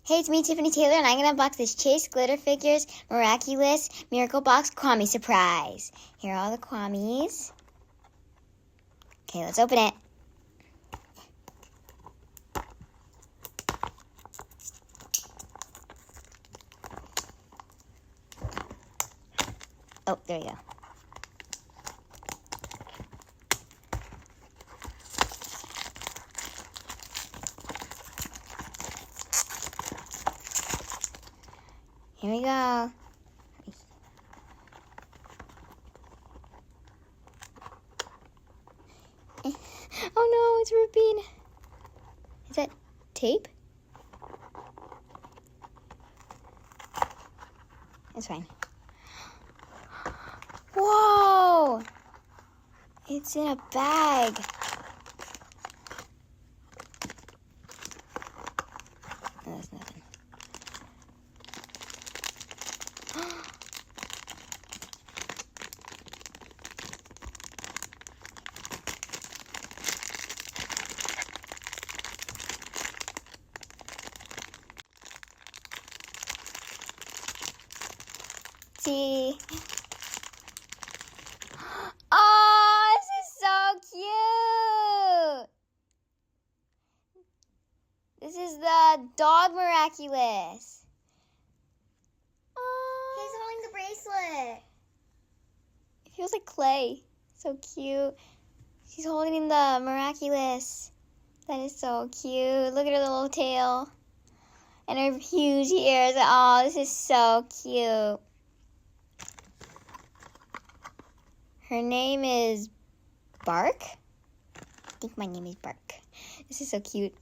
Hey, it's me, Tiffany Taylor, and I'm going to unbox this Chase Glitter Figures Miraculous Miracle Box Kwami Surprise. Here are all the Kwamis. Okay, let's open it. Oh, there you go. Here we go. Oh no, it's ripping. Is that tape? It's fine. Whoa! It's in a bag. Oh, that's nothing. See? Oh, this is so cute! This is the dog Miraculous. Oh, He's holding the bracelet. it feels like clay. So cute. She's holding the Miraculous. That is so cute. Look at her little tail. And her huge ears. Oh, this is so cute. Her name is Bark. I think my name is Bark. This is so cute.